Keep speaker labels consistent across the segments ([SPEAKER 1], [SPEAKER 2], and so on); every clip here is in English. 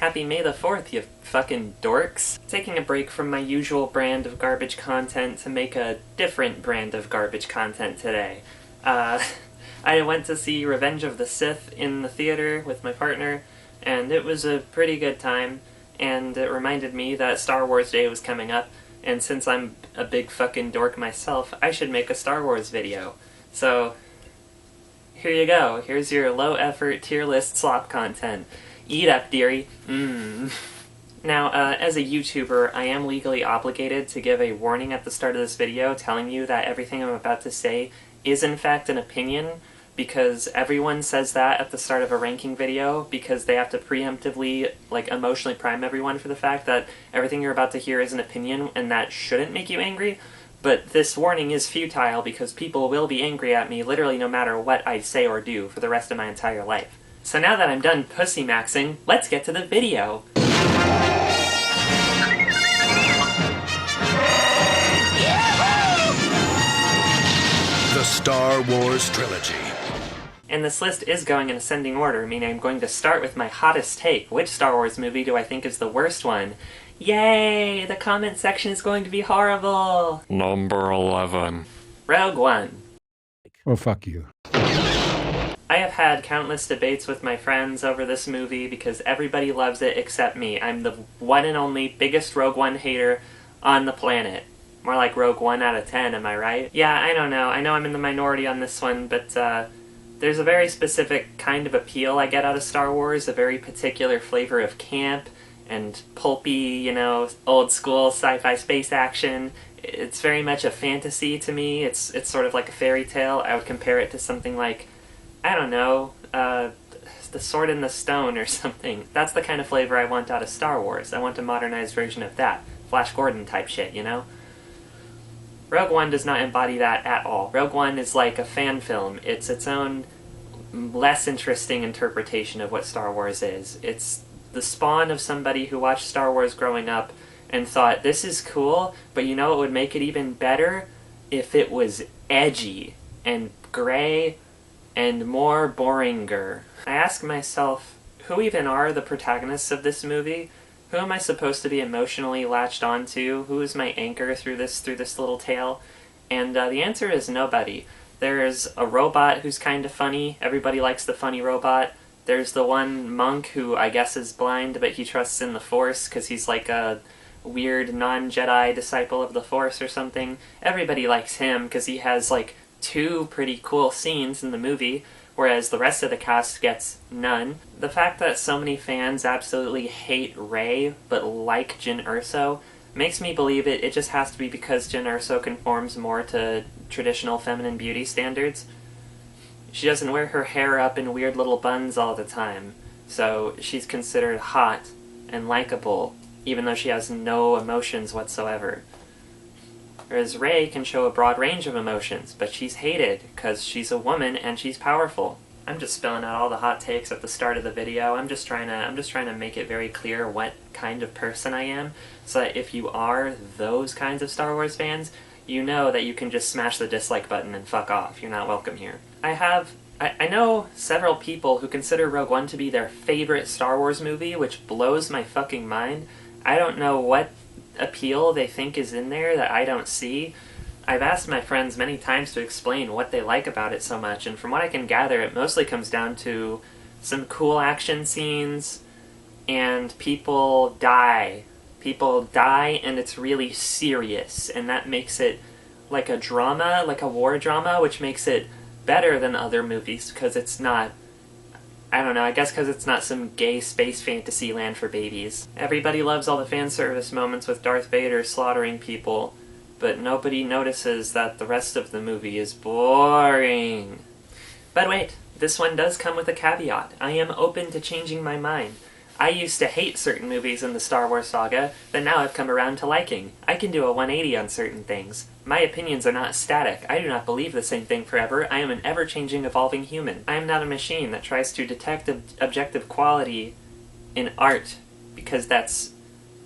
[SPEAKER 1] Happy May the 4th, you fucking dorks. Taking a break from my usual brand of garbage content to make a different brand of garbage content today. I went to see Revenge of the Sith in the theater with my partner, and it was a pretty good time, and it reminded me that Star Wars Day was coming up, and since I'm a big fucking dork myself, I should make a Star Wars video. So, here you go. Here's your low-effort tier list slop content. Eat up, dearie. Now, as a YouTuber, I am legally obligated to give a warning at the start of this video telling you that everything I'm about to say is in fact an opinion, because everyone says that at the start of a ranking video because they have to preemptively, emotionally prime everyone for the fact that everything you're about to hear is an opinion and that shouldn't make you angry. But this warning is futile because people will be angry at me literally no matter what I say or do for the rest of my entire life. So now that I'm done pussy maxing, let's get to the video!
[SPEAKER 2] The Star Wars Trilogy.
[SPEAKER 1] And this list is going in ascending order, meaning I'm going to start with my hottest take. Which Star Wars movie do I think is the worst one? Yay! The comment section is going to be horrible!
[SPEAKER 3] Number 11.
[SPEAKER 1] Rogue One.
[SPEAKER 4] Oh, fuck you.
[SPEAKER 1] I have had countless debates with my friends over this movie because everybody loves it except me. I'm the one and only biggest Rogue One hater on the planet. More like Rogue 1 out of 10, am I right? Yeah, I don't know. I know I'm in the minority on this one, but there's a very specific kind of appeal I get out of Star Wars, a very particular flavor of camp and pulpy, old school sci-fi space action. It's very much a fantasy to me. It's sort of like a fairy tale. I would compare it to something like, I don't know, The Sword in the Stone or something. That's the kind of flavor I want out of Star Wars. I want a modernized version of that. Flash Gordon type shit, Rogue One does not embody that at all. Rogue One is like a fan film. It's its own less interesting interpretation of what Star Wars is. It's the spawn of somebody who watched Star Wars growing up and thought, this is cool, but what would make it even better? If it was edgy and gray and more boringer. I ask myself, who even are the protagonists of this movie? Who am I supposed to be emotionally latched onto? Who is my anchor through this little tale? And the answer is nobody. There's a robot who's kind of funny. Everybody likes the funny robot. There's the one monk who I guess is blind, but he trusts in the Force because he's like a weird non-Jedi disciple of the Force or something. Everybody likes him because he has two pretty cool scenes in the movie, whereas the rest of the cast gets none. The fact that so many fans absolutely hate Rey but like Jyn Erso makes me believe it just has to be because Jyn Erso conforms more to traditional feminine beauty standards. She doesn't wear her hair up in weird little buns all the time, so she's considered hot and likable, even though she has no emotions whatsoever. Whereas Rey can show a broad range of emotions, but she's hated because she's a woman and she's powerful. I'm just spilling out all the hot takes at the start of the video. I'm just trying to make it very clear what kind of person I am, so that if you are those kinds of Star Wars fans, you know that you can just smash the dislike button and fuck off. You're not welcome here. I know several people who consider Rogue One to be their favorite Star Wars movie, which blows my fucking mind. I don't know what appeal they think is in there that I don't see. I've asked my friends many times to explain what they like about it so much, and from what I can gather, it mostly comes down to some cool action scenes, and people die. People die, and it's really serious, and that makes it like a drama, like a war drama, which makes it better than other movies, because it's not, I don't know, I guess because it's not some gay space fantasy land for babies. Everybody loves all the fan service moments with Darth Vader slaughtering people, but nobody notices that the rest of the movie is boring. But wait, this one does come with a caveat. I am open to changing my mind. I used to hate certain movies in the Star Wars saga that now I've come around to liking. I can do a 180 on certain things. My opinions are not static. I do not believe the same thing forever. I am an ever-changing, evolving human. I am not a machine that tries to detect objective quality in art, because that's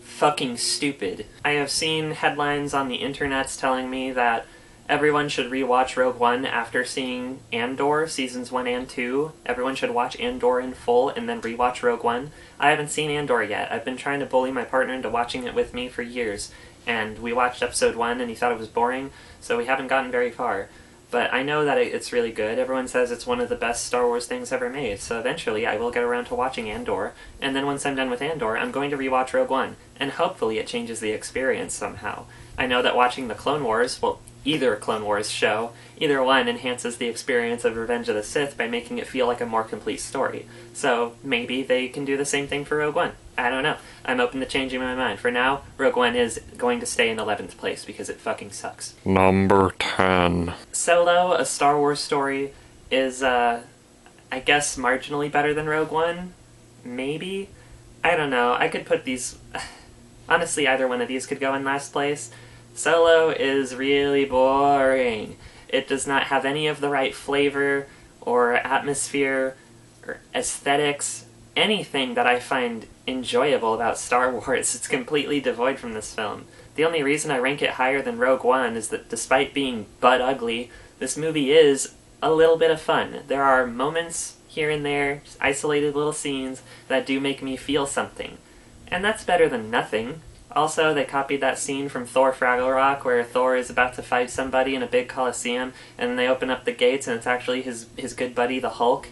[SPEAKER 1] fucking stupid. I have seen headlines on the internets telling me that Everyone should rewatch Rogue One after seeing Andor, seasons 1 and 2. Everyone should watch Andor in full and then rewatch Rogue One. I haven't seen Andor yet. I've been trying to bully my partner into watching it with me for years, and we watched episode 1 and he thought it was boring, so we haven't gotten very far. But I know that it's really good. Everyone says it's one of the best Star Wars things ever made, so eventually I will get around to watching Andor, and then once I'm done with Andor, I'm going to rewatch Rogue One, and hopefully it changes the experience somehow. I know that watching the Clone Wars, well, either Clone Wars show, either one enhances the experience of Revenge of the Sith by making it feel like a more complete story. So maybe they can do the same thing for Rogue One. I don't know. I'm open to changing my mind. For now, Rogue One is going to stay in 11th place because it fucking sucks.
[SPEAKER 2] Number 10.
[SPEAKER 1] Solo, a Star Wars story, is, I guess, marginally better than Rogue One? Maybe? I don't know. I could put these... Honestly, either one of these could go in last place. Solo is really boring. It does not have any of the right flavor or atmosphere or aesthetics, anything that I find enjoyable about Star Wars. It's completely devoid from this film. The only reason I rank it higher than Rogue One is that despite being butt ugly, this movie is a little bit of fun. There are moments here and there, just isolated little scenes, that do make me feel something. And that's better than nothing. Also, they copied that scene from Thor Ragnarok where Thor is about to fight somebody in a big coliseum, and they open up the gates and it's actually his good buddy, the Hulk.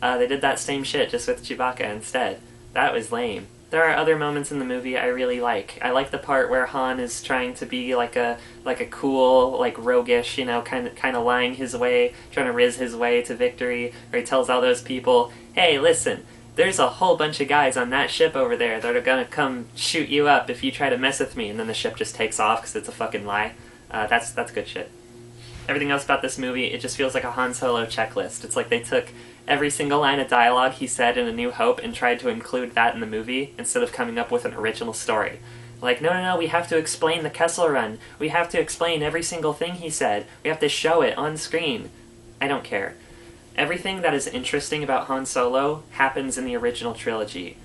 [SPEAKER 1] They did that same shit, just with Chewbacca instead. That was lame. There are other moments in the movie I really like. I like the part where Han is trying to be like a cool, like roguish, kind of lying his way, trying to riz his way to victory, where he tells all those people, "Hey, listen, there's a whole bunch of guys on that ship over there that are gonna come shoot you up if you try to mess with me," and then the ship just takes off because it's a fucking lie. That's good shit. Everything else about this movie, it just feels like a Han Solo checklist. It's like they took every single line of dialogue he said in A New Hope and tried to include that in the movie instead of coming up with an original story. Like, no, we have to explain the Kessel Run. We have to explain every single thing he said. We have to show it on screen. I don't care. Everything that is interesting about Han Solo happens in the original trilogy.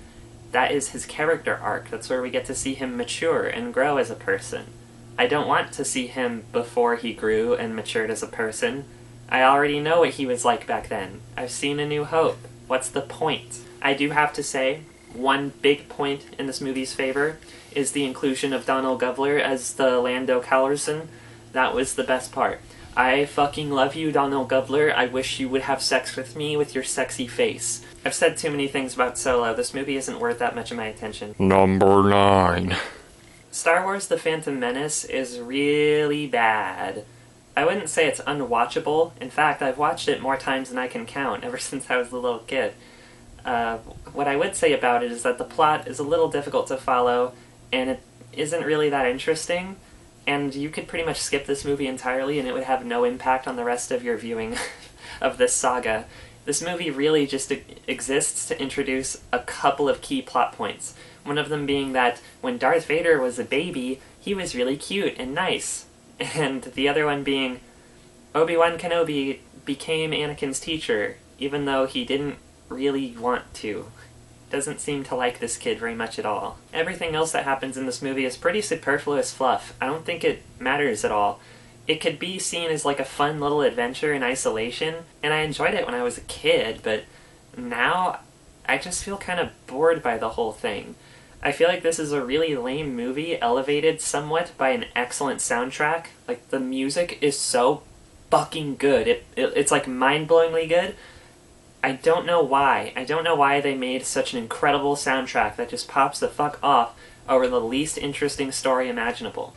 [SPEAKER 1] That is his character arc. That's where we get to see him mature and grow as a person. I don't want to see him before he grew and matured as a person. I already know what he was like back then. I've seen A New Hope. What's the point? I do have to say, one big point in this movie's favor is the inclusion of Donald Glover as the Lando Calrissian. That was the best part. I fucking love you, Donald Glover. I wish you would have sex with me with your sexy face. I've said too many things about Solo. This movie isn't worth that much of my attention.
[SPEAKER 2] Number 9.
[SPEAKER 1] Star Wars The Phantom Menace is really bad. I wouldn't say it's unwatchable. In fact, I've watched it more times than I can count ever since I was a little kid. What I would say about it is that the plot is a little difficult to follow, and it isn't really that interesting. And you could pretty much skip this movie entirely and it would have no impact on the rest of your viewing of this saga. This movie really just exists to introduce a couple of key plot points. One of them being that when Darth Vader was a baby, he was really cute and nice. And the other one being Obi-Wan Kenobi became Anakin's teacher, even though he didn't really want to. Doesn't seem to like this kid very much at all. Everything else that happens in this movie is pretty superfluous fluff. I don't think it matters at all. It could be seen as like a fun little adventure in isolation, and I enjoyed it when I was a kid, but now I just feel kind of bored by the whole thing. I feel like this is a really lame movie, elevated somewhat by an excellent soundtrack. Like, the music is so fucking good. It's like mind-blowingly good. I don't know why. I don't know why they made such an incredible soundtrack that just pops the fuck off over the least interesting story imaginable.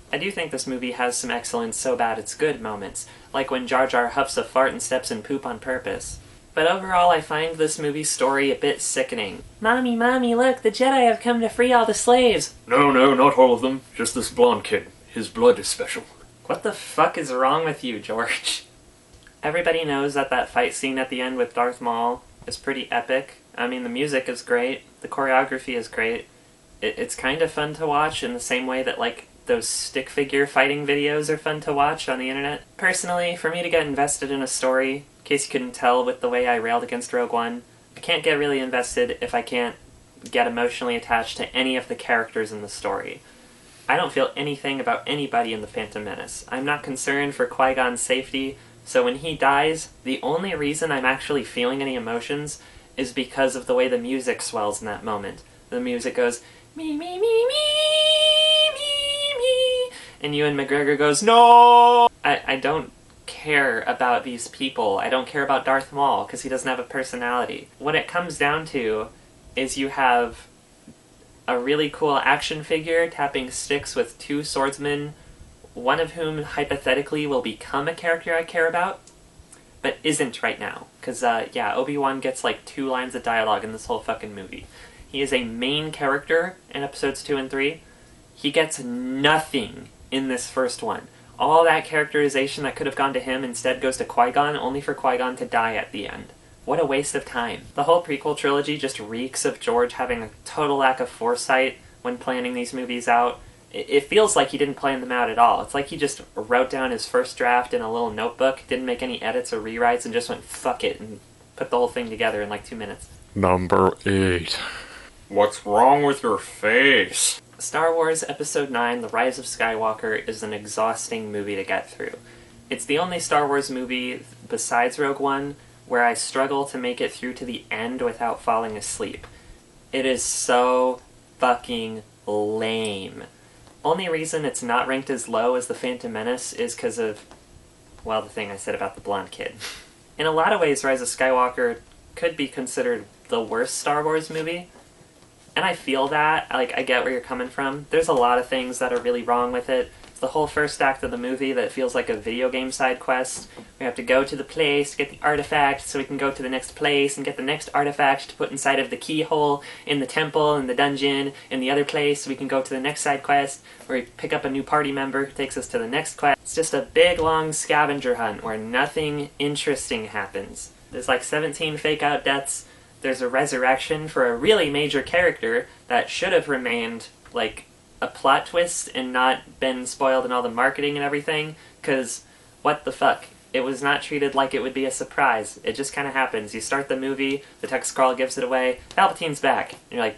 [SPEAKER 1] I do think this movie has some excellent so bad it's good moments, like when Jar Jar huffs a fart and steps in poop on purpose. But overall, I find this movie's story a bit sickening. Mommy, look, the Jedi have come to free all the slaves!
[SPEAKER 3] No, not all of them. Just this blonde kid. His blood is special.
[SPEAKER 1] What the fuck is wrong with you, George? Everybody knows that fight scene at the end with Darth Maul is pretty epic. I mean, the music is great, the choreography is great. It's kind of fun to watch in the same way that, like, those stick figure fighting videos are fun to watch on the internet. Personally, for me to get invested in a story, in case you couldn't tell with the way I railed against Rogue One, I can't get really invested if I can't get emotionally attached to any of the characters in the story. I don't feel anything about anybody in the Phantom Menace. I'm not concerned for Qui-Gon's safety, so when he dies, the only reason I'm actually feeling any emotions is because of the way the music swells in that moment. The music goes, me, me, me, me, me, me, and Ewan McGregor goes, no! I don't care about these people. I don't care about Darth Maul, because he doesn't have a personality. What it comes down to is you have a really cool action figure tapping sticks with two swordsmen, one of whom hypothetically will become a character I care about, but isn't right now. Because, yeah, Obi-Wan gets like 2 lines of dialogue in this whole fucking movie. He is a main character in episodes 2 and 3. He gets nothing in this first one. All that characterization that could have gone to him instead goes to Qui-Gon, only for Qui-Gon to die at the end. What a waste of time. The whole prequel trilogy just reeks of George having a total lack of foresight when planning these movies out. It feels like he didn't plan them out at all. It's like he just wrote down his first draft in a little notebook, didn't make any edits or rewrites, and just went, fuck it, and put the whole thing together in like 2 minutes.
[SPEAKER 2] Number 8.
[SPEAKER 3] What's wrong with your face?
[SPEAKER 1] Star Wars Episode 9, The Rise of Skywalker, is an exhausting movie to get through. It's the only Star Wars movie, besides Rogue One, where I struggle to make it through to the end without falling asleep. It is so fucking lame. Only reason it's not ranked as low as The Phantom Menace is because of, well, the thing I said about the blonde kid. In a lot of ways, Rise of Skywalker could be considered the worst Star Wars movie. And I feel that, like, I get where you're coming from. There's a lot of things that are really wrong with it. It's the whole first act of the movie that feels like a video game side quest. We have to go to the place, get the artifact, so we can go to the next place and get the next artifact to put inside of the keyhole in the temple, in the dungeon, in the other place, so we can go to the next side quest, where we pick up a new party member who takes us to the next quest. It's just a big, long scavenger hunt where nothing interesting happens. There's like 17 fake-out deaths. There's a resurrection for a really major character that should have remained, like, a plot twist and not been spoiled in all the marketing and everything, because what the fuck? It was not treated like it would be a surprise. It just kind of happens. You start the movie, the text scroll gives it away, Palpatine's back. And you're like,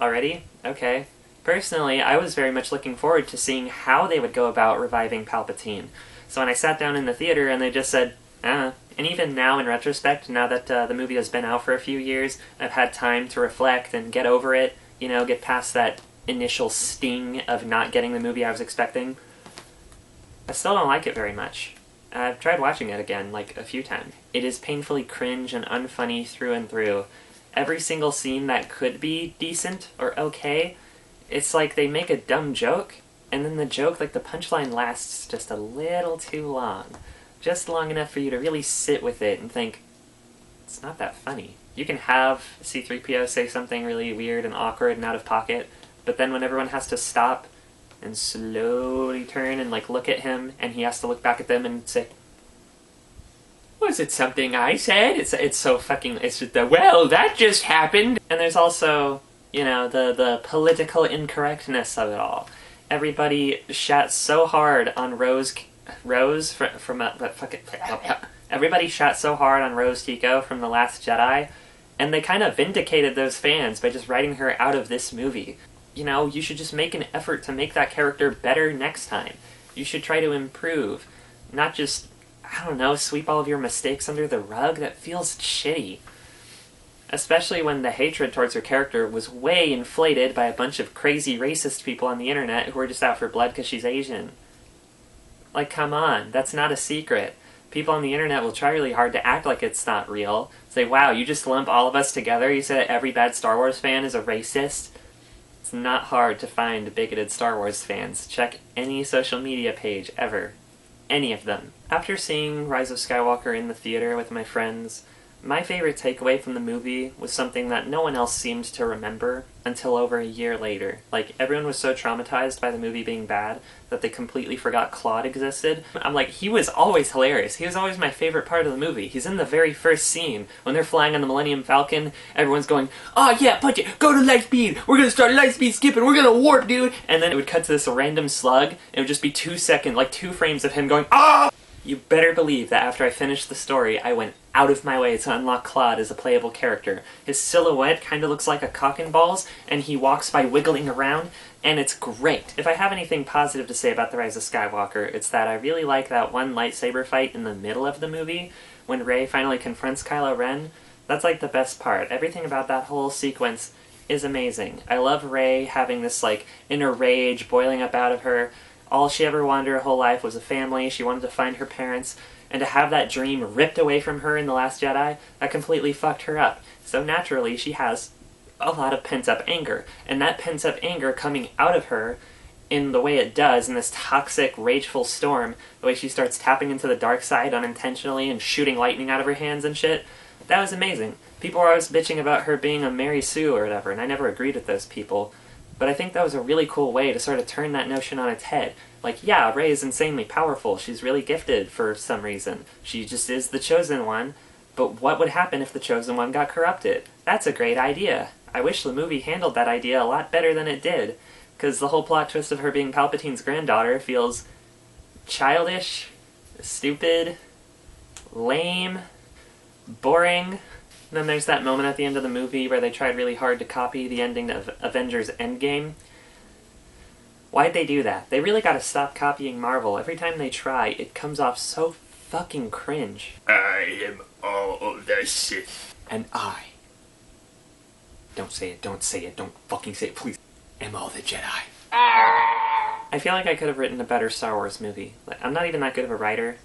[SPEAKER 1] already? Okay. Personally, I was very much looking forward to seeing how they would go about reviving Palpatine. So when I sat down in the theater and they just said, and even now in retrospect, now that the movie has been out for a few years, I've had time to reflect and get over it, you know, get past that initial sting of not getting the movie I was expecting. I still don't like it very much. I've tried watching it again, like, a few times. It is painfully cringe and unfunny through and through. Every single scene that could be decent or okay, it's like they make a dumb joke, and then the joke, like, the punchline lasts just a little too long. Just long enough for you to really sit with it and think, it's not that funny. You can have C-3PO say something really weird and awkward and out of pocket, but then when everyone has to stop and slowly turn and, like, look at him, and he has to look back at them and say, was it something I said? It's so fucking, it's just the, well, that just happened! And there's also, you know, the political incorrectness of it all. Everybody shat so hard on Rose from everybody shot so hard on Rose Tico from The Last Jedi, and they kind of vindicated those fans by just writing her out of this movie. You know, you should just make an effort to make that character better next time. You should try to improve, not just, I don't know, sweep all of your mistakes under the rug. That feels shitty. Especially when the hatred towards her character was way inflated by a bunch of crazy racist people on the internet who were just out for blood because she's Asian. Like, come on, that's not a secret. People on the internet will try really hard to act like it's not real. Say, wow, you just lump all of us together? You said every bad Star Wars fan is a racist? It's not hard to find bigoted Star Wars fans. Check any social media page ever. Any of them. After seeing Rise of Skywalker in the theater with my friends, my favorite takeaway from the movie was something that no one else seemed to remember until over a year later. Like, everyone was so traumatized by the movie being bad that they completely forgot Claude existed. I'm like, he was always hilarious. He was always my favorite part of the movie. He's in the very first scene. When they're flying on the Millennium Falcon, everyone's going, oh yeah, punch it, go to light speed, we're gonna start light speed skipping, we're gonna warp, dude! And then it would cut to this random slug, and it would just be 2 seconds, like 2 frames of him going, ah! You better believe that after I finished the story, I went out of my way to unlock Claude as a playable character. His silhouette kind of looks like a cock and balls, and he walks by wiggling around, and it's great. If I have anything positive to say about The Rise of Skywalker, it's that I really like that one lightsaber fight in the middle of the movie, when Rey finally confronts Kylo Ren. That's like the best part. Everything about that whole sequence is amazing. I love Rey having this like inner rage boiling up out of her. All she ever wanted her whole life was a family. She wanted to find her parents. And to have that dream ripped away from her in The Last Jedi, that completely fucked her up. So naturally, she has a lot of pent-up anger. And that pent-up anger coming out of her in the way it does, in this toxic, rageful storm, the way she starts tapping into the dark side unintentionally and shooting lightning out of her hands and shit, that was amazing. People were always bitching about her being a Mary Sue or whatever, and I never agreed with those people. But I think that was a really cool way to sort of turn that notion on its head. Like, yeah, Rey is insanely powerful. She's really gifted for some reason. She just is the Chosen One. But what would happen if the Chosen One got corrupted? That's a great idea. I wish the movie handled that idea a lot better than it did. Because the whole plot twist of her being Palpatine's granddaughter feels childish, stupid, lame, boring. Then there's that moment at the end of the movie where they tried really hard to copy the ending of Avengers Endgame. Why'd they do that? They really gotta stop copying Marvel. Every time they try, it comes off so fucking cringe.
[SPEAKER 3] I am all of the Sith.
[SPEAKER 1] And I... Don't say it, don't fucking say it, please. Am all the Jedi. I feel like I could have written a better Star Wars movie. Like, I'm not even that good of a writer.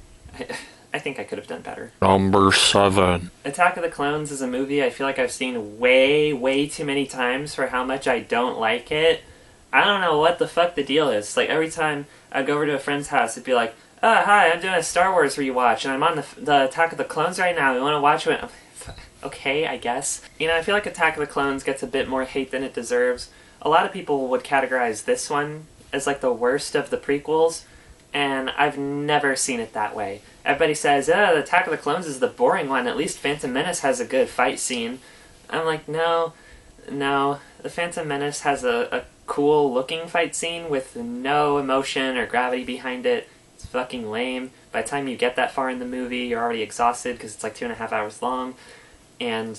[SPEAKER 1] I think I could have done better.
[SPEAKER 2] Number 7.
[SPEAKER 1] Attack of the Clones is a movie I feel like I've seen way too many times for how much I don't like it. I don't know what the fuck the deal is. Like, every time I'd go over to a friend's house, it'd be like, oh, hi, I'm doing a Star Wars rewatch, and I'm on the Attack of the Clones right now. You want to watch it? Okay, I guess. You know, I feel like Attack of the Clones gets a bit more hate than it deserves. A lot of people would categorize this one as, like, the worst of the prequels, and I've never seen it that way. Everybody says, oh, the Attack of the Clones is the boring one. At least Phantom Menace has a good fight scene. I'm like, no. The Phantom Menace has a cool-looking fight scene with no emotion or gravity behind it. It's fucking lame. By the time you get that far in the movie, you're already exhausted because it's like 2.5 hours long. And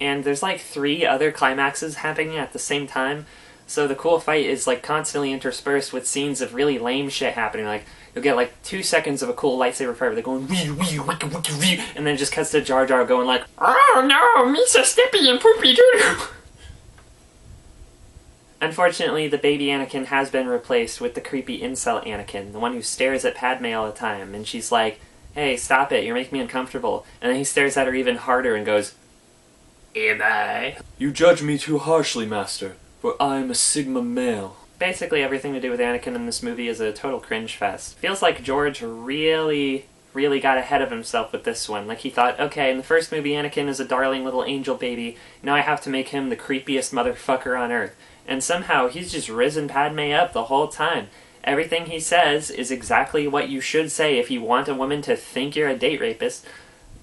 [SPEAKER 1] there's like 3 other climaxes happening at the same time. So the cool fight is like constantly interspersed with scenes of really lame shit happening. Like, you'll get like 2 seconds of a cool lightsaber fight where they're going wee wee wicka wicka wee, and then it just cuts to Jar Jar going like, oh no, Misa Stippy and Poopy Doodoo. Unfortunately, the baby Anakin has been replaced with the creepy incel Anakin, the one who stares at Padme all the time, and she's like, hey, stop it, you're making me uncomfortable. And then he stares at her even harder and goes, am I?
[SPEAKER 3] You judge me too harshly, Master, for I am a Sigma male.
[SPEAKER 1] Basically everything to do with Anakin in this movie is a total cringe fest. Feels like George really got ahead of himself with this one. Like, he thought, okay, in the first movie Anakin is a darling little angel baby, now I have to make him the creepiest motherfucker on earth. And somehow he's just risen Padme up the whole time. Everything he says is exactly what you should say if you want a woman to think you're a date rapist,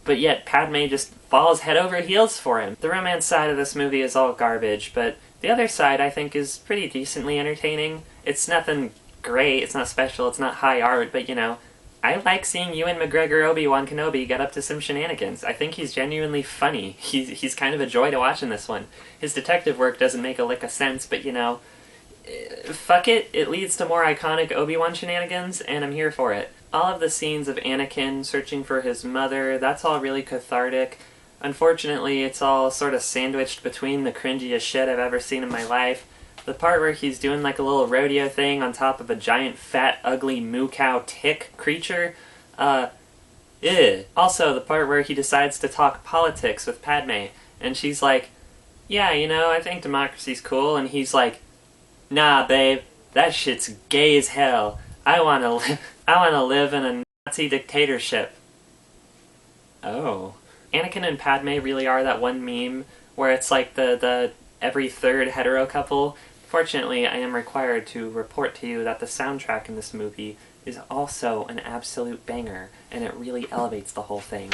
[SPEAKER 1] but yet Padme just falls head over heels for him. The romance side of this movie is all garbage, but the other side I think is pretty decently entertaining. It's nothing great, it's not special, it's not high art, but you know, I like seeing Ewan McGregor Obi-Wan Kenobi get up to some shenanigans. I think he's genuinely funny. He's kind of a joy to watch in this one. His detective work doesn't make a lick of sense, but you know, fuck it, it leads to more iconic Obi-Wan shenanigans, and I'm here for it. All of the scenes of Anakin searching for his mother, that's all really cathartic. Unfortunately, it's all sort of sandwiched between the cringiest shit I've ever seen in my life. The part where he's doing like a little rodeo thing on top of a giant, fat, ugly moo cow tick creature, Also, the part where he decides to talk politics with Padme, and she's like, yeah, you know, I think democracy's cool, and he's like, nah, babe, that shit's gay as hell. I wanna live in a Nazi dictatorship. Oh. Anakin and Padme really are that one meme where it's like the every third hetero couple. Fortunately, I am required to report to you that the soundtrack in this movie is also an absolute banger, and it really elevates the whole thing.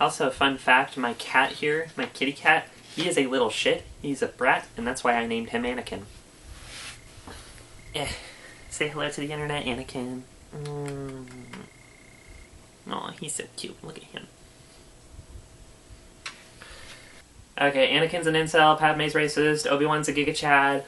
[SPEAKER 1] Also, fun fact, my cat here, my kitty cat, He is a little shit, he's a brat, and that's why I named him Anakin. Say hello to the internet, Anakin. Aw, he's so cute. Look at him. Okay, Anakin's an incel, Padme's racist, Obi-Wan's a Giga Chad.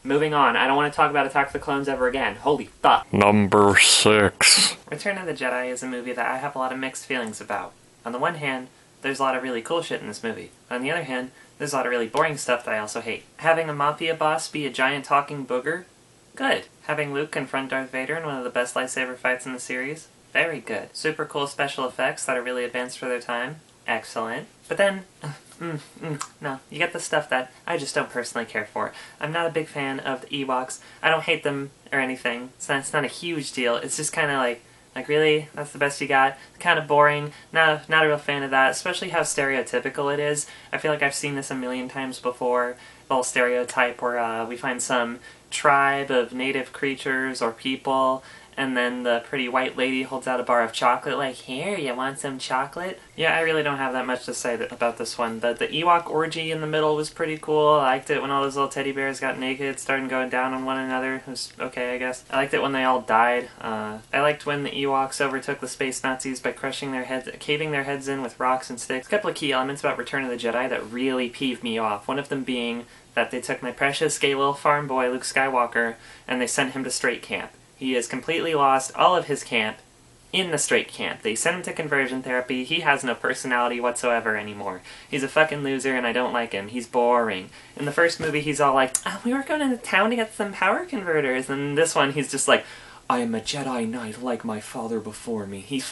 [SPEAKER 1] Moving on. I don't want to talk about Attack of the Clones ever again. Holy fuck.
[SPEAKER 2] Number 6.
[SPEAKER 1] Return of the Jedi is a movie that I have a lot of mixed feelings about. On the one hand, there's a lot of really cool shit in this movie. On the other hand, there's a lot of really boring stuff that I also hate. Having a mafia boss be a giant talking booger? Good. Having Luke confront Darth Vader in one of the best lightsaber fights in the series? Very good. Super cool special effects that are really advanced for their time? Excellent. But then, no, you get the stuff that I just don't personally care for. I'm not a big fan of the Ewoks. I don't hate them or anything. It's not a huge deal. It's just kind of like really? That's the best you got? Kind of boring. Not a real fan of that, especially how stereotypical it is. I feel like I've seen this a million times before. The whole stereotype where we find some tribe of native creatures or people, and then the pretty white lady holds out a bar of chocolate like, here, you want some chocolate? Yeah, I really don't have that much to say about this one. The Ewok orgy in the middle was pretty cool. I liked it when all those little teddy bears got naked, started going down on one another. It was okay, I guess. I liked it when they all died. I liked when the Ewoks overtook the space Nazis by caving their heads in with rocks and sticks. A couple of key elements about Return of the Jedi that really peeved me off. One of them being that they took my precious gay little farm boy, Luke Skywalker, and they sent him to straight camp. He has completely lost all of his camp in the straight camp. They sent him to conversion therapy. He has no personality whatsoever anymore. He's a fucking loser and I don't like him. He's boring. In the first movie he's all like, we were going into town to get some power converters. And in this one he's just like, I am a Jedi Knight like my father before me. He's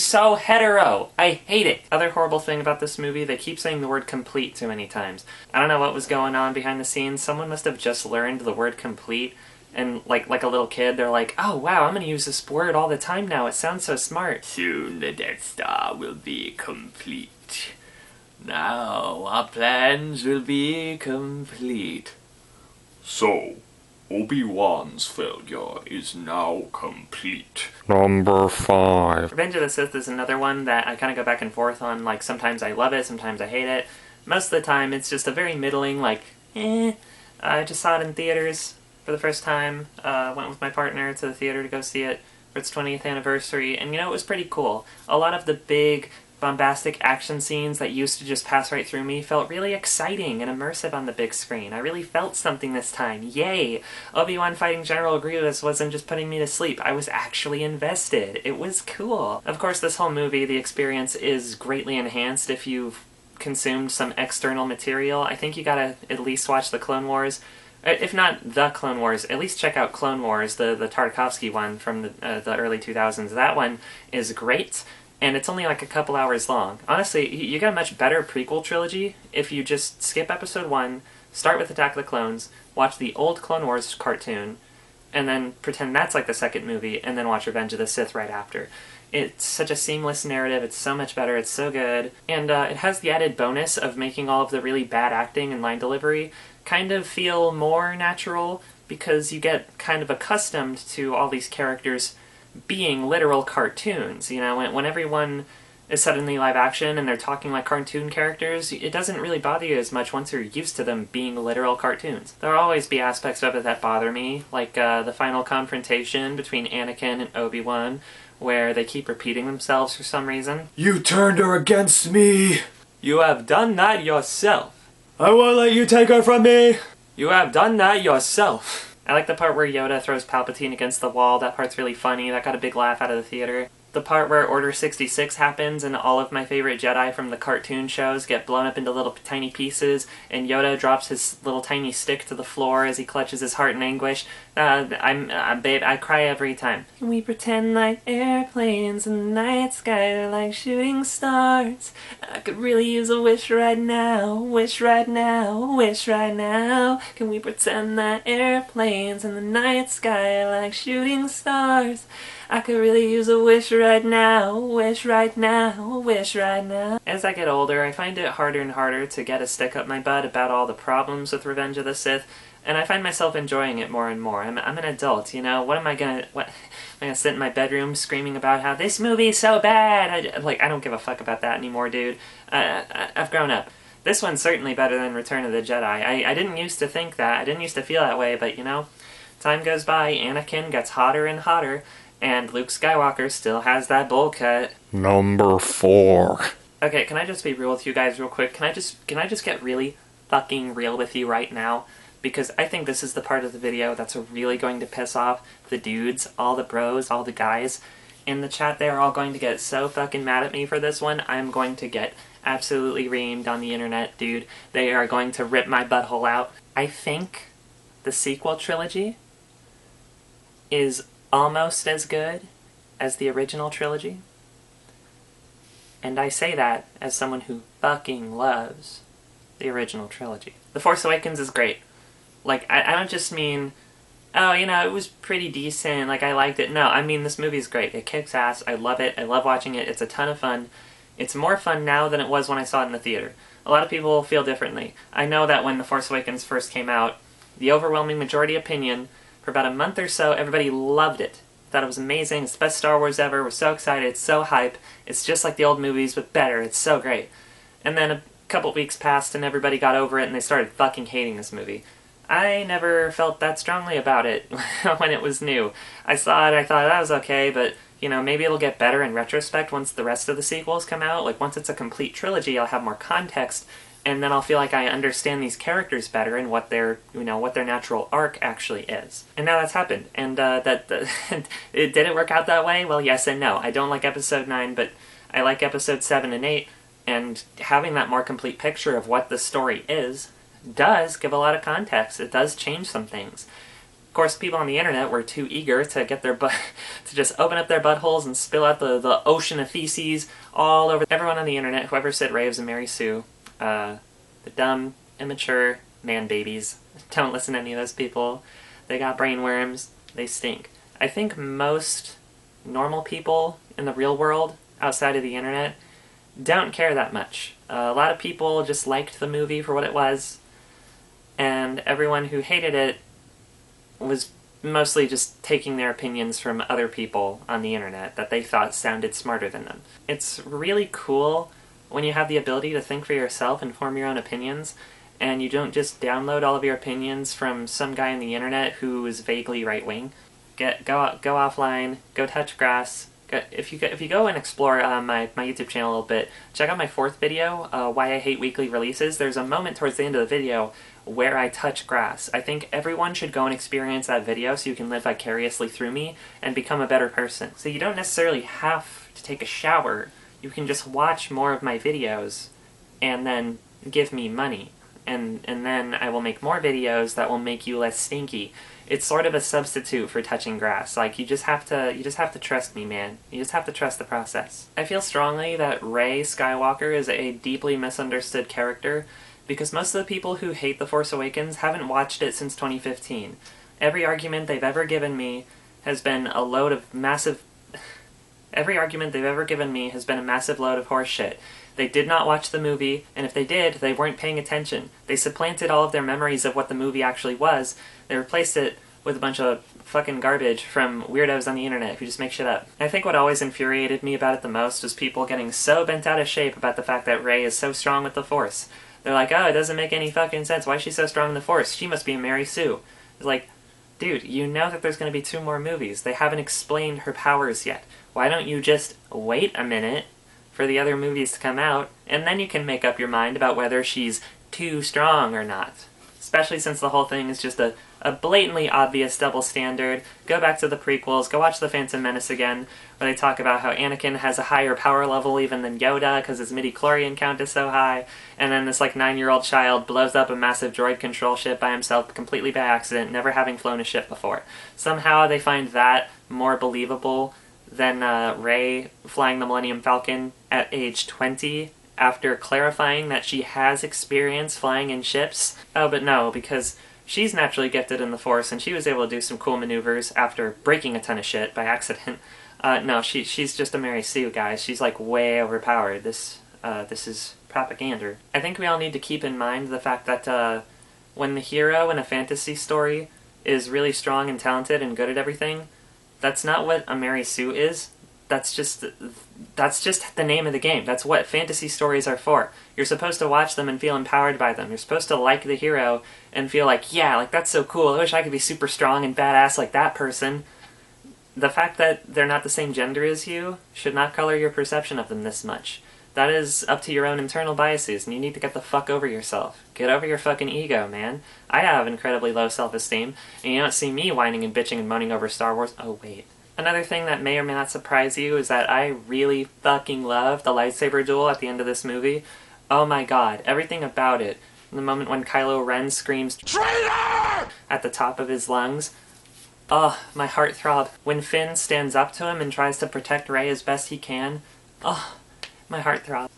[SPEAKER 1] so hetero. I hate it. Other horrible thing about this movie, they keep saying the word complete too many times. I don't know what was going on behind the scenes. Someone must have just learned the word complete. And like a little kid, they're like, oh wow, I'm gonna use this word all the time now, it sounds so smart. Soon the Death Star will be complete. Now our plans will be complete.
[SPEAKER 3] So, Obi-Wan's failure is now complete.
[SPEAKER 2] Number 5.
[SPEAKER 1] Revenge of the Sith is another one that I kind of go back and forth on. Like, sometimes I love it, sometimes I hate it. Most of the time, it's just a very middling, I just saw it in theaters for the first time. Went with my partner to the theater to go see it for its 20th anniversary, and it was pretty cool. A lot of the big, bombastic action scenes that used to just pass right through me felt really exciting and immersive on the big screen. I really felt something this time. Yay! Obi-Wan fighting General Grievous wasn't just putting me to sleep. I was actually invested. It was cool. Of course, this whole movie, the experience is greatly enhanced if you've consumed some external material. I think you gotta at least watch the Clone Wars. If not the Clone Wars, at least check out Clone Wars, the Tartakovsky one from the early 2000s. That one is great, and it's only like a couple hours long. Honestly, you get a much better prequel trilogy if you just skip episode 1, start with Attack of the Clones, watch the old Clone Wars cartoon, and then pretend that's like the second movie, and then watch Revenge of the Sith right after. It's such a seamless narrative, it's so much better, it's so good, and it has the added bonus of making all of the really bad acting and line delivery kind of feel more natural, because you get kind of accustomed to all these characters being literal cartoons. When everyone is suddenly live action and they're talking like cartoon characters, it doesn't really bother you as much once you're used to them being literal cartoons. There'll always be aspects of it that bother me, like the final confrontation between Anakin and Obi-Wan, where they keep repeating themselves for some reason.
[SPEAKER 3] You turned her against me!
[SPEAKER 1] You have done that yourself.
[SPEAKER 3] I won't let you take her from me!
[SPEAKER 1] You have done that yourself. I like the part where Yoda throws Palpatine against the wall. That part's really funny. That got a big laugh out of the theater. The part where Order 66 happens and all of my favorite Jedi from the cartoon shows get blown up into little tiny pieces, and Yoda drops his little tiny stick to the floor as he clutches his heart in anguish. Babe, I cry every time. Can we pretend like airplanes in the night sky are like shooting stars? I could really use a wish right now, wish right now, wish right now. Can we pretend that airplanes in the night sky are like shooting stars? I could really use a wish right now, wish right now, wish right now. As I get older, I find it harder and harder to get a stick up my butt about all the problems with Revenge of the Sith, and I find myself enjoying it more and more. I'm an adult, What am I gonna sit in my bedroom screaming about how this movie is so bad? I don't give a fuck about that anymore, dude. I've grown up. This one's certainly better than Return of the Jedi. I didn't used to think that. I didn't used to feel that way, but you know, time goes by, Anakin gets hotter and hotter, and Luke Skywalker still has that bowl cut.
[SPEAKER 2] Number 4.
[SPEAKER 1] Okay, can I just be real with you guys real quick? Can I just get really fucking real with you right now? Because I think this is the part of the video that's really going to piss off the dudes, all the bros, all the guys in the chat. They're all going to get so fucking mad at me for this one. I'm going to get absolutely reamed on the internet, dude. They are going to rip my butthole out. I think the sequel trilogy is almost as good as the original trilogy. And I say that as someone who fucking loves the original trilogy. The Force Awakens is great. Like, I don't just mean, oh, you know, it was pretty decent, like, I liked it. No, I mean, this movie's great. It kicks ass. I love it. I love watching it. It's a ton of fun. It's more fun now than it was when I saw it in the theater. A lot of people feel differently. I know that when The Force Awakens first came out, the overwhelming majority opinion, for about a month or so, everybody loved it. Thought it was amazing. It's the best Star Wars ever. We're so excited. It's so hype. It's just like the old movies, but better. It's so great. And then a couple weeks passed and everybody got over it and they started fucking hating this movie. I never felt that strongly about it when it was new. I saw it, I thought that was okay, but, you know, maybe it'll get better in retrospect once the rest of the sequels come out. Like, once it's a complete trilogy, I'll have more context, and then I'll feel like I understand these characters better and what their, you know, what their natural arc actually is. And now that's happened, and it didn't work out that way? Well, yes and no. I don't like Episode 9, but I like Episode 7 and 8, and having that more complete picture of what the story is does give a lot of context. It does change some things. Of course, people on the internet were too eager to get their to just open up their buttholes and spill out the ocean of feces all over everyone on the internet. Whoever said Raves and Mary Sue, the dumb, immature man babies. Don't listen to any of those people. They got brainworms. They stink. I think most normal people in the real world, outside of the internet, don't care that much. A lot of people just liked the movie for what it was, and everyone who hated it was mostly just taking their opinions from other people on the internet that they thought sounded smarter than them. It's really cool when you have the ability to think for yourself and form your own opinions, and you don't just download all of your opinions from some guy on the internet who is vaguely right-wing. Go offline, go touch grass. If you go and explore my YouTube channel a little bit, check out my 4th video, Why I Hate Weekly Releases. There's a moment towards the end of the video where I touch grass. I think everyone should go and experience that video so you can live vicariously through me and become a better person. So you don't necessarily have to take a shower. You can just watch more of my videos and then give me money. And then I will make more videos that will make you less stinky. It's sort of a substitute for touching grass. Like, you just have to trust me, man. You just have to trust the process. I feel strongly that Rey Skywalker is a deeply misunderstood character because most of the people who hate The Force Awakens haven't watched it since 2015. Every argument they've ever given me has been a load of massive... Every argument they've ever given me has been a massive load of horse shit. They did not watch the movie, and if they did, they weren't paying attention. They supplanted all of their memories of what the movie actually was. They replaced it with a bunch of fucking garbage from weirdos on the internet who just make shit up. I think what always infuriated me about it the most was people getting so bent out of shape about the fact that Rey is so strong with the Force. They're like, oh, it doesn't make any fucking sense. Why is she so strong in the Force? She must be a Mary Sue. It's like, dude, you know that there's going to be 2 more movies. They haven't explained her powers yet. Why don't you just wait a minute for the other movies to come out, and then you can make up your mind about whether she's too strong or not. Especially since the whole thing is just a blatantly obvious double standard. Go back to the prequels, go watch The Phantom Menace again, where they talk about how Anakin has a higher power level even than Yoda because his midi-chlorian count is so high, and then this like 9-year-old child blows up a massive droid control ship by himself completely by accident, never having flown a ship before. Somehow they find that more believable than Rey flying the Millennium Falcon at age 20 after clarifying that she has experience flying in ships. Oh, but no, because she's naturally gifted in the Force and she was able to do some cool maneuvers after breaking a ton of shit by accident. No, she's just a Mary Sue, guys. She's like way overpowered. This is propaganda. I think we all need to keep in mind the fact that when the hero in a fantasy story is really strong and talented and good at everything, that's not what a Mary Sue is. That's just that's just the name of the game. That's what fantasy stories are for. You're supposed to watch them and feel empowered by them. You're supposed to like the hero and feel like, yeah, like that's so cool. I wish I could be super strong and badass like that person. The fact that they're not the same gender as you should not color your perception of them this much. That is up to your own internal biases, and you need to get the fuck over yourself. Get over your fucking ego, man. I have incredibly low self-esteem, and you don't see me whining and bitching and moaning over Star Wars. Oh, wait. Another thing that may or may not surprise you is that I really fucking love the lightsaber duel at the end of this movie. Oh my god, everything about it. The moment when Kylo Ren screams, "Traitor!" at the top of his lungs. Oh, my heart throbbed. When Finn stands up to him and tries to protect Rey as best he can. Oh, my heart throbbed.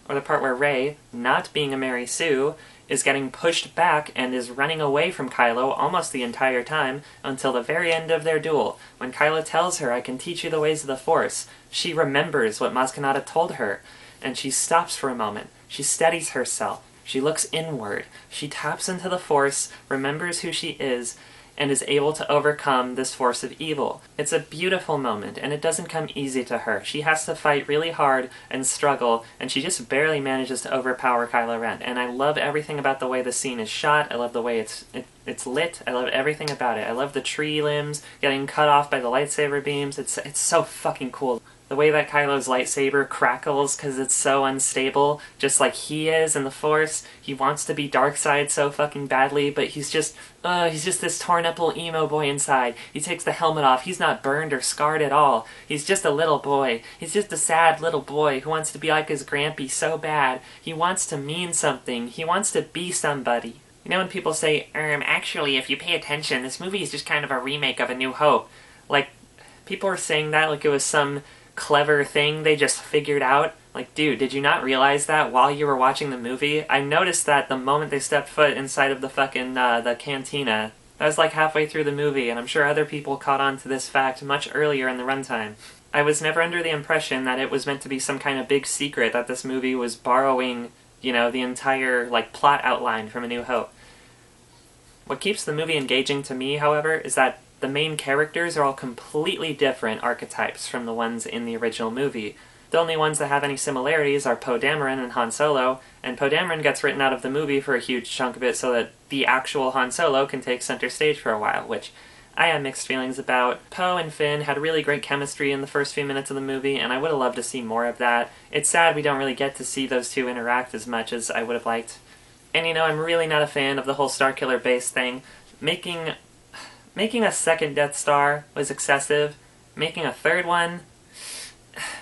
[SPEAKER 1] Or the part where Rey, not being a Mary Sue, is getting pushed back and is running away from Kylo almost the entire time until the very end of their duel. When Kylo tells her, "I can teach you the ways of the Force," she remembers what Maz Kanata told her, and she stops for a moment. She steadies herself. She looks inward. She taps into the Force, remembers who she is, and is able to overcome this force of evil. It's a beautiful moment, and it doesn't come easy to her. She has to fight really hard and struggle, and she just barely manages to overpower Kylo Ren. And I love everything about the way the scene is shot. I love the way it's lit. I love everything about it. I love the tree limbs getting cut off by the lightsaber beams. It's so fucking cool. The way that Kylo's lightsaber crackles because it's so unstable, just like he is in the Force. He wants to be Darkseid so fucking badly, but he's just this torn up little emo boy inside. He takes the helmet off. He's not burned or scarred at all. He's just a little boy. He's just a sad little boy who wants to be like his grampy so bad. He wants to mean something. He wants to be somebody. You know when people say, actually, if you pay attention, this movie is just kind of a remake of A New Hope. Like, people are saying that like it was some clever thing they just figured out. Like, dude, did you not realize that while you were watching the movie? I noticed that the moment they stepped foot inside of the fucking, the cantina. That was like halfway through the movie, and I'm sure other people caught on to this fact much earlier in the runtime. I was never under the impression that it was meant to be some kind of big secret that this movie was borrowing, you know, the entire, like, plot outline from A New Hope. What keeps the movie engaging to me, however, is that the main characters are all completely different archetypes from the ones in the original movie. The only ones that have any similarities are Poe Dameron and Han Solo, and Poe Dameron gets written out of the movie for a huge chunk of it so that the actual Han Solo can take center stage for a while, which I have mixed feelings about. Poe and Finn had really great chemistry in the first few minutes of the movie, and I would have loved to see more of that. It's sad we don't really get to see those two interact as much as I would have liked. And you know, I'm really not a fan of the whole Starkiller base thing. Making a second Death Star was excessive. Making a third one,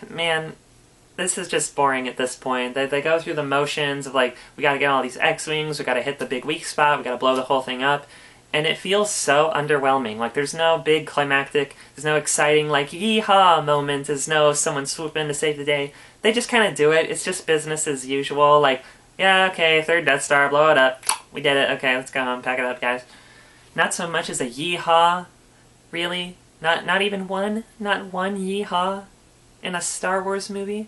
[SPEAKER 1] man, this is just boring at this point. They go through the motions of like, we gotta get all these X-Wings, we gotta hit the big weak spot, we gotta blow the whole thing up, and it feels so underwhelming. Like, there's no big climactic, there's no exciting, like, yeehaw moment, there's no someone swoop in to save the day. They just kind of do it. It's just business as usual, like, yeah, okay, third Death Star, blow it up, we did it, okay, let's go home, pack it up, guys. Not so much as a yeehaw, really. Not even one? Not one yeehaw in a Star Wars movie?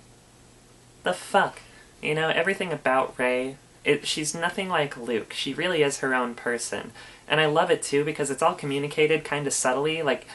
[SPEAKER 1] The fuck? You know, everything about Rey, she's nothing like Luke. She really is her own person. And I love it too because it's all communicated kind of subtly. Like,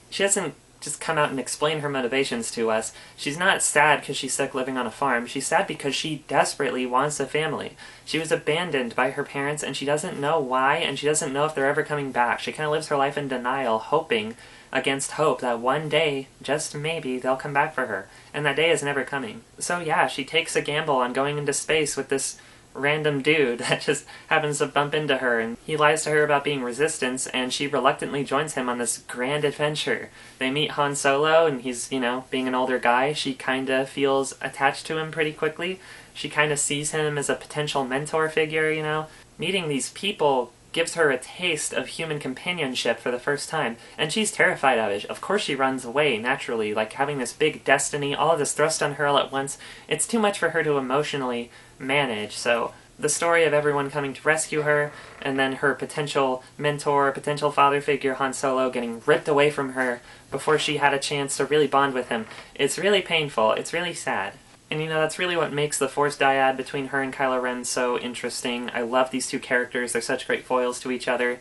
[SPEAKER 1] she doesn't just come out and explain her motivations to us. She's not sad because she's stuck living on a farm. She's sad because she desperately wants a family. She was abandoned by her parents and she doesn't know why, and she doesn't know if they're ever coming back. She kind of lives her life in denial, hoping against hope that one day, just maybe, they'll come back for her. And that day is never coming. So yeah, she takes a gamble on going into space with this random dude that just happens to bump into her, and he lies to her about being resistance, and she reluctantly joins him on this grand adventure. They meet Han Solo, and he's, you know, being an older guy, she kinda feels attached to him pretty quickly. She kinda sees him as a potential mentor figure, you know. Meeting these people gives her a taste of human companionship for the first time, and she's terrified of it. Of course she runs away, naturally, like having this big destiny, all of this thrust on her all at once. It's too much for her to emotionally manage, so the story of everyone coming to rescue her, and then her potential mentor, potential father figure, Han Solo, getting ripped away from her before she had a chance to really bond with him. It's really painful, it's really sad. And you know, that's really what makes the Force dyad between her and Kylo Ren so interesting. I love these two characters, they're such great foils to each other.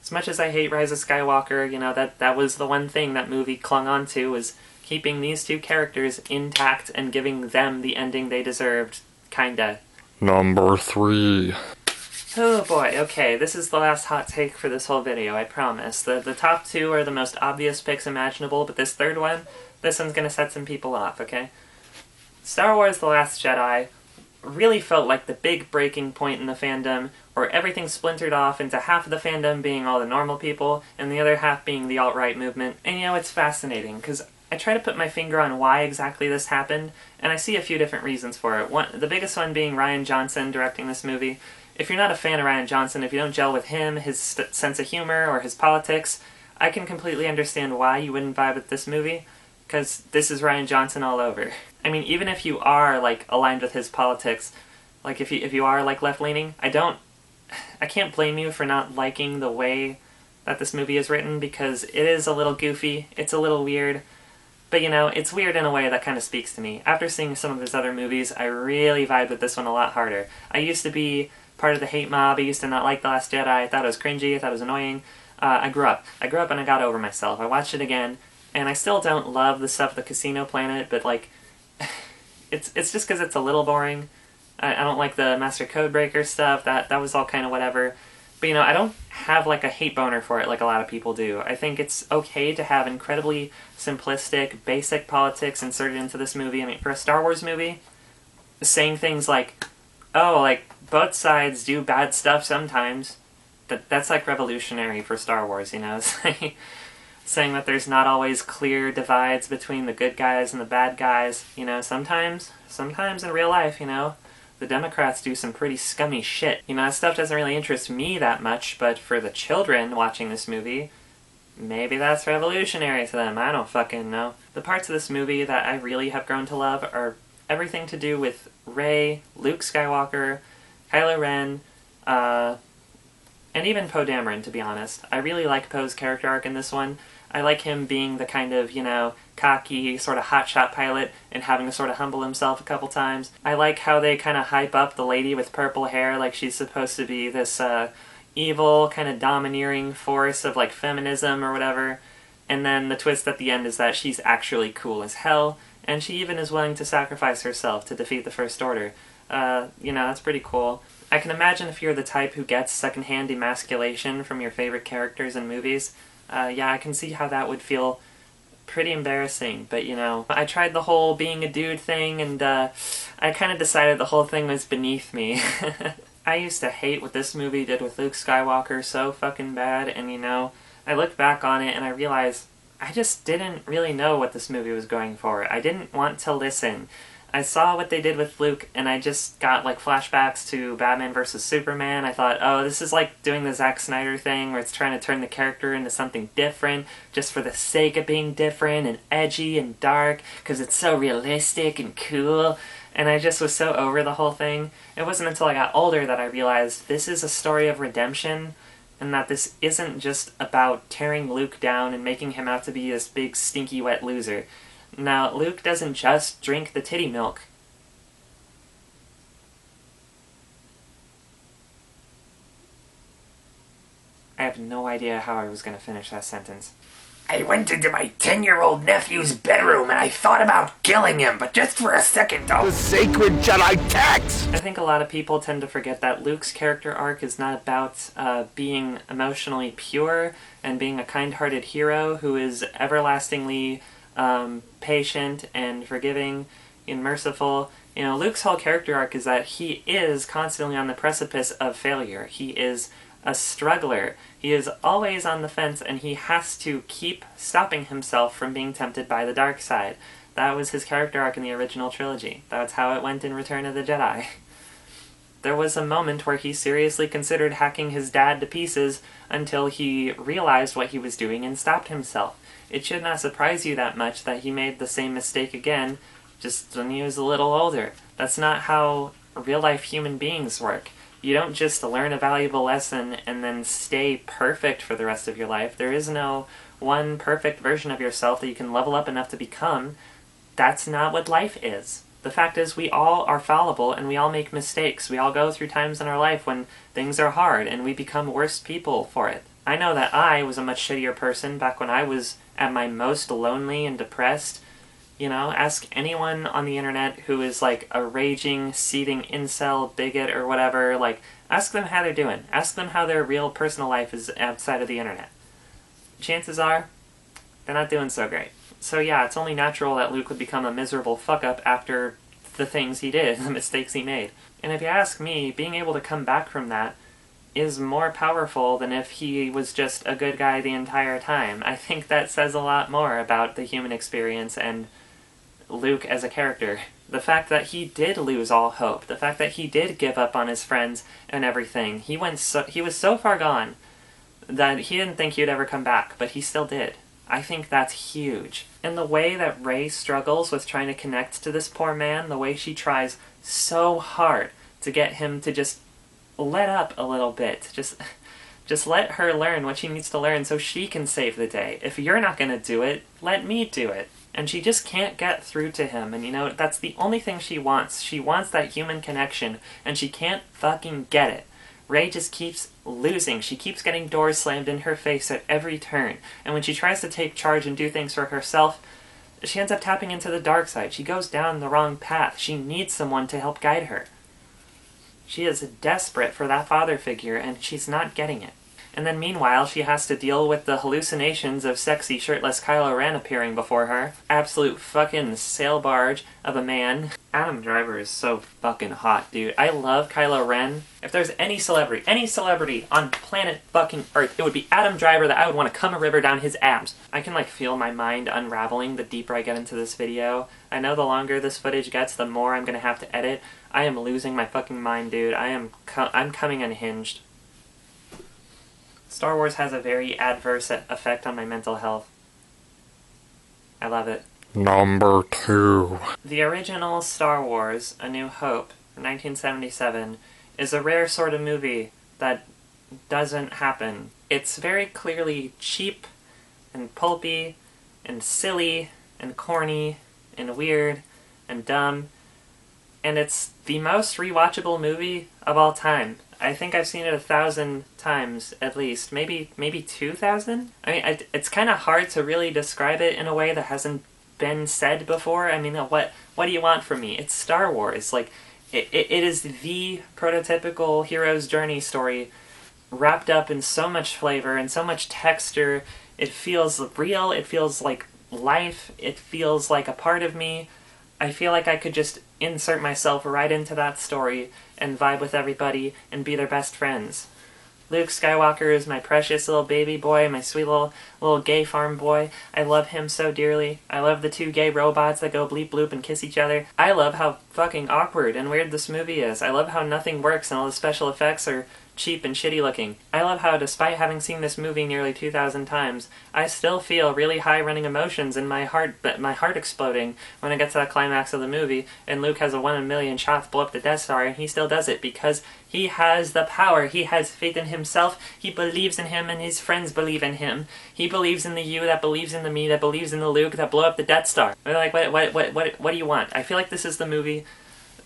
[SPEAKER 1] As much as I hate Rise of Skywalker, you know, that was the one thing that movie clung on to, was keeping these two characters intact and giving them the ending they deserved, kinda.
[SPEAKER 2] Number 3.
[SPEAKER 1] Oh boy, okay, this is the last hot take for this whole video, I promise. The top 2 are the most obvious picks imaginable, but this third one, this one's gonna set some people off, okay? Star Wars The Last Jedi really felt like the big breaking point in the fandom, where everything splintered off into half of the fandom being all the normal people, and the other half being the alt-right movement. And it's fascinating, because I try to put my finger on why exactly this happened, and I see a few different reasons for it. The biggest one being Rian Johnson directing this movie. If you're not a fan of Rian Johnson, if you don't gel with him, his sense of humor, or his politics, I can completely understand why you wouldn't vibe with this movie, because this is Rian Johnson all over. I mean, even if you are, aligned with his politics, if you are, left-leaning, I can't blame you for not liking the way that this movie is written, because it is a little goofy, it's a little weird, but it's weird in a way that kind of speaks to me. After seeing some of his other movies, I really vibed with this one a lot harder. I used to be part of the hate mob. I used to not like The Last Jedi. I thought it was cringy. I thought it was annoying. I grew up and I got over myself. I watched it again, and I still don't love the stuff at the Casino Planet, but it's just because it's a little boring. I don't like the Master Codebreaker stuff. That was all kind of whatever. But I don't have a hate boner for it like a lot of people do. I think it's okay to have incredibly simplistic, basic politics inserted into this movie. I mean, for a Star Wars movie, saying things both sides do bad stuff sometimes, that's revolutionary for Star Wars, saying that there's not always clear divides between the good guys and the bad guys. Sometimes in real life, the Democrats do some pretty scummy shit. That stuff doesn't really interest me that much, but for the children watching this movie, maybe that's revolutionary to them. I don't fucking know. The parts of this movie that I really have grown to love are everything to do with Rey, Luke Skywalker, Kylo Ren, and even Poe Dameron, to be honest. I really like Poe's character arc in this one. I like him being the kind of, cocky, sort of hotshot pilot and having to sort of humble himself a couple times. I like how they kind of hype up the lady with purple hair like she's supposed to be this evil, kind of domineering force of, feminism or whatever. And then the twist at the end is that she's actually cool as hell, and she even is willing to sacrifice herself to defeat the First Order. That's pretty cool. I can imagine if you're the type who gets secondhand emasculation from your favorite characters in movies, I can see how that would feel pretty embarrassing, but I tried the whole being a dude thing, and I kind of decided the whole thing was beneath me. I used to hate what this movie did with Luke Skywalker so fucking bad, and I look back on it and I realized I just didn't really know what this movie was going for. I didn't want to listen. I saw what they did with Luke, and I just got, flashbacks to Batman vs. Superman. I thought, oh, this is like doing the Zack Snyder thing, where it's trying to turn the character into something different, just for the sake of being different, and edgy, and dark, because it's so realistic and cool, and I just was so over the whole thing. It wasn't until I got older that I realized this is a story of redemption, and that this isn't just about tearing Luke down and making him out to be this big, stinky, wet loser. Now, Luke doesn't just drink the titty milk. I have no idea how I was going to finish that sentence.
[SPEAKER 5] I went into my 10-year-old nephew's bedroom and I thought about killing him, but just for a second, though.
[SPEAKER 2] The sacred Jedi text!
[SPEAKER 1] I think a lot of people tend to forget that Luke's character arc is not about being emotionally pure and being a kind-hearted hero who is everlastingly patient and forgiving and merciful. Luke's whole character arc is that he is constantly on the precipice of failure. He is a struggler. He is always on the fence, and he has to keep stopping himself from being tempted by the dark side. That was his character arc in the original trilogy. That's how it went in Return of the Jedi. There was a moment where he seriously considered hacking his dad to pieces until he realized what he was doing and stopped himself. It should not surprise you that much that he made the same mistake again, just when he was a little older. That's not how real-life human beings work. You don't just learn a valuable lesson and then stay perfect for the rest of your life. There is no one perfect version of yourself that you can level up enough to become. That's not what life is. The fact is, we all are fallible and we all make mistakes. We all go through times in our life when things are hard and we become worse people for it. I know that I was a much shittier person back when I was at my most lonely and depressed, You know, ask anyone on the internet who is like a raging, seething incel, bigot, or whatever, like, ask them how they're doing. Ask them how their real personal life is outside of the internet. Chances are, they're not doing so great. So yeah, it's only natural that Luke would become a miserable fuck-up after the things he did, the mistakes he made. And if you ask me, being able to come back from that is more powerful than if he was just a good guy the entire time. I think that says a lot more about the human experience and Luke as a character. The fact that he did lose all hope, the fact that he did give up on his friends and everything. He was so far gone that he didn't think he'd ever come back, but he still did. I think that's huge. And the way that Rey struggles with trying to connect to this poor man, the way she tries so hard to get him to just let up a little bit. Just let her learn what she needs to learn so she can save the day. If you're not going to do it, let me do it. And she just can't get through to him. And you know, that's the only thing she wants. She wants that human connection, and she can't fucking get it. Rey just keeps losing. She keeps getting doors slammed in her face at every turn. And when she tries to take charge and do things for herself, she ends up tapping into the dark side. She goes down the wrong path. She needs someone to help guide her. She is desperate for that father figure, and she's not getting it. And then meanwhile, she has to deal with the hallucinations of sexy shirtless Kylo Ren appearing before her. Absolute fucking sail barge of a man. Adam Driver is so fucking hot, dude. I love Kylo Ren. If there's any celebrity on planet fucking Earth, it would be Adam Driver that I would want to come a river down his abs. I can like feel my mind unraveling the deeper I get into this video. I know the longer this footage gets, the more I'm gonna have to edit. I am losing my fucking mind, dude. I'm coming unhinged. Star Wars has a very adverse effect on my mental health. I love it.
[SPEAKER 2] Number 2.
[SPEAKER 1] The original Star Wars, A New Hope, from 1977, is a rare sort of movie that doesn't happen. It's very clearly cheap, and pulpy, and silly, and corny, and weird, and dumb, and it's the most rewatchable movie of all time. I think I've seen it 1,000 times at least, maybe 2,000? I mean, it's kind of hard to really describe it in a way that hasn't been said before. I mean, what do you want from me? It's Star Wars. Like, it is the prototypical hero's journey story wrapped up in so much flavor and so much texture. It feels real, it feels like life, it feels like a part of me. I feel like I could just insert myself right into that story and vibe with everybody and be their best friends. Luke Skywalker is my precious little baby boy, my sweet little gay farm boy. I love him so dearly. I love the 2 gay robots that go bleep bloop and kiss each other. I love how fucking awkward and weird this movie is. I love how nothing works and all the special effects are cheap and shitty looking. I love how, despite having seen this movie nearly 2,000 times, I still feel really high running emotions in my heart exploding when I get to the climax of the movie, and Luke has a 1 in a million shot to blow up the Death Star, and he still does it because he has the power. He has faith in himself. He believes in him, and his friends believe in him. He believes in the you that believes in the me that believes in the Luke that blew up the Death Star. Like, what do you want? I feel like this is the movie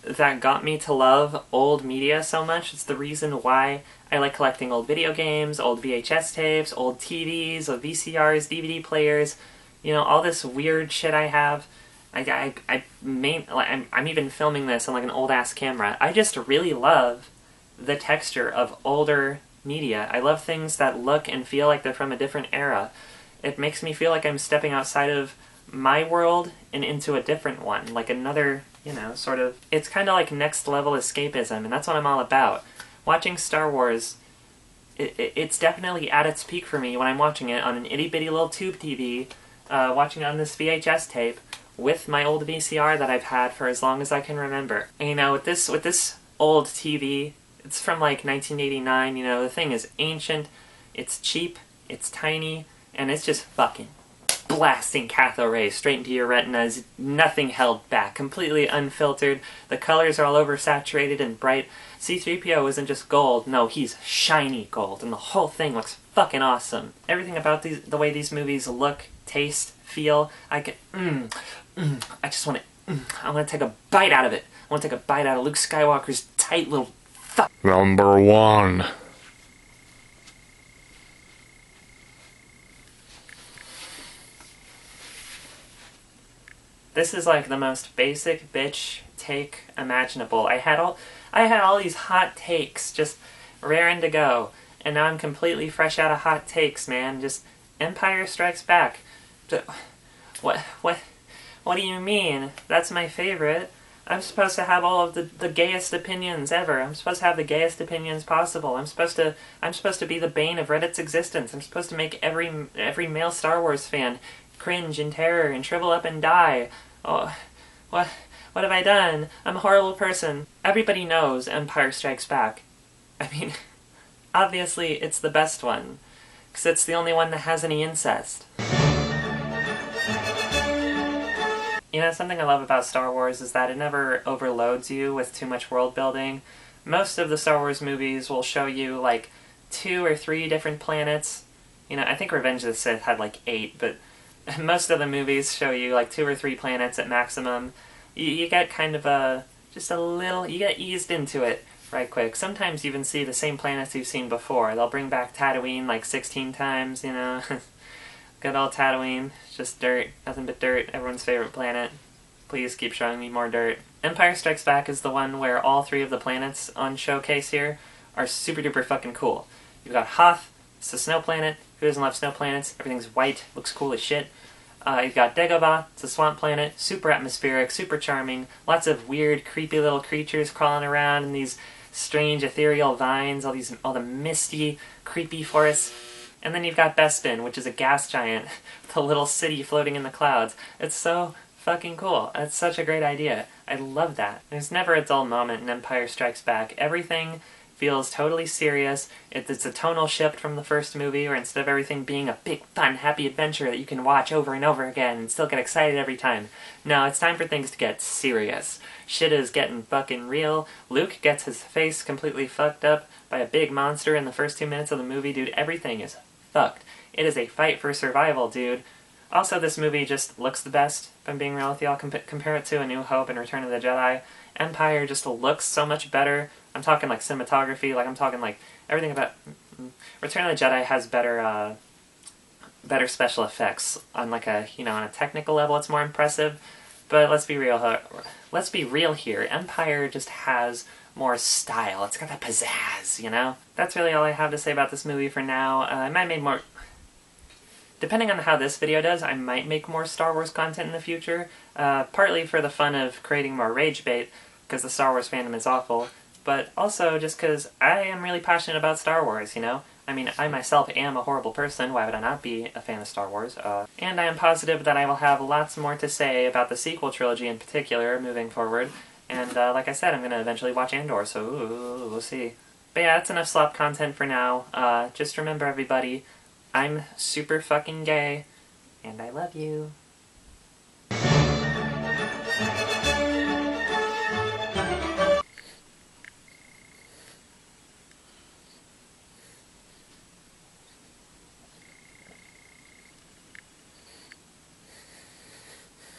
[SPEAKER 1] that got me to love old media so much. It's the reason why I like collecting old video games, old VHS tapes, old TVs, old VCRs, DVD players, you know, all this weird shit I have. I'm even filming this on like an old ass camera. I just really love the texture of older media. I love things that look and feel like they're from a different era. It makes me feel like I'm stepping outside of my world and into a different one, like another, you know, sort of, it's kind of like next level escapism, and that's what I'm all about. Watching Star Wars, it's definitely at its peak for me when I'm watching it on an itty bitty little tube TV, watching it on this VHS tape with my old VCR that I've had for as long as I can remember. And you know, with this old TV, it's from like 1989, you know, the thing is ancient, it's cheap, it's tiny, and it's just fucking blasting cathode rays straight into your retinas, nothing held back, completely unfiltered. The colors are all oversaturated and bright. C-3PO isn't just gold, no, he's shiny gold, and the whole thing looks fucking awesome. Everything about the way these movies look, taste, feel, I just want to, I want to take a bite out of it. I want to take a bite out of Luke Skywalker's tight little
[SPEAKER 2] Number 1.
[SPEAKER 1] This is like the most basic bitch take imaginable. I had all these hot takes just raring to go, and now I'm completely fresh out of hot takes, man. Just Empire Strikes Back. What do you mean? That's my favorite. I'm supposed to have all of the gayest opinions ever. I'm supposed to have the gayest opinions possible. I'm supposed to be the bane of Reddit's existence. I'm supposed to make every male Star Wars fan cringe in terror and shrivel up and die. Oh, what have I done? I'm a horrible person. Everybody knows Empire Strikes Back. I mean, obviously it's the best one, because it's the only one that has any incest. You know, something I love about Star Wars is that it never overloads you with too much world building. Most of the Star Wars movies will show you like 2 or 3 different planets. You know, I think Revenge of the Sith had like 8, but most of the movies show you like 2 or 3 planets at maximum. You get kind of you get eased into it right quick. Sometimes you even see the same planets you've seen before. They'll bring back Tatooine like 16 times, you know. Good old Tatooine. Just dirt. Nothing but dirt. Everyone's favorite planet. Please keep showing me more dirt. Empire Strikes Back is the one where all 3 of the planets on showcase here are super duper fucking cool. You've got Hoth. It's a snow planet. Who doesn't love snow planets? Everything's white. Looks cool as shit. You've got Dagobah. It's a swamp planet. Super atmospheric. Super charming. Lots of weird, creepy little creatures crawling around in these strange ethereal vines. All the misty, creepy forests. And then you've got Bespin, which is a gas giant with a little city floating in the clouds. It's so fucking cool. It's such a great idea. I love that. There's never a dull moment in Empire Strikes Back. Everything feels totally serious. It's a tonal shift from the first movie, where instead of everything being a big, fun, happy adventure that you can watch over and over again and still get excited every time. No, it's time for things to get serious. Shit is getting fucking real. Luke gets his face completely fucked up by a big monster in the first 2 minutes of the movie. Dude, everything is fucked. It is a fight for survival, dude. Also, this movie just looks the best, if I'm being real with y'all. Compare it to A New Hope and Return of the Jedi. Empire just looks so much better. I'm talking like cinematography, like I'm talking like everything about... Return of the Jedi has better special effects on like a, you know, on a technical level it's more impressive. But let's be real here. Empire just has more style. It's got that pizzazz, you know? That's really all I have to say about this movie for now. I might make more... Depending on how this video does, I might make more Star Wars content in the future. Partly for the fun of creating more rage bait, because the Star Wars fandom is awful. But also just because I am really passionate about Star Wars, you know? I mean, I myself am a horrible person, why would I not be a fan of Star Wars? And I am positive that I will have lots more to say about the sequel trilogy in particular moving forward. And like I said, I'm going to eventually watch Andor, so we'll see. But yeah, that's enough slop content for now. Just remember, everybody, I'm super fucking gay, and I love you.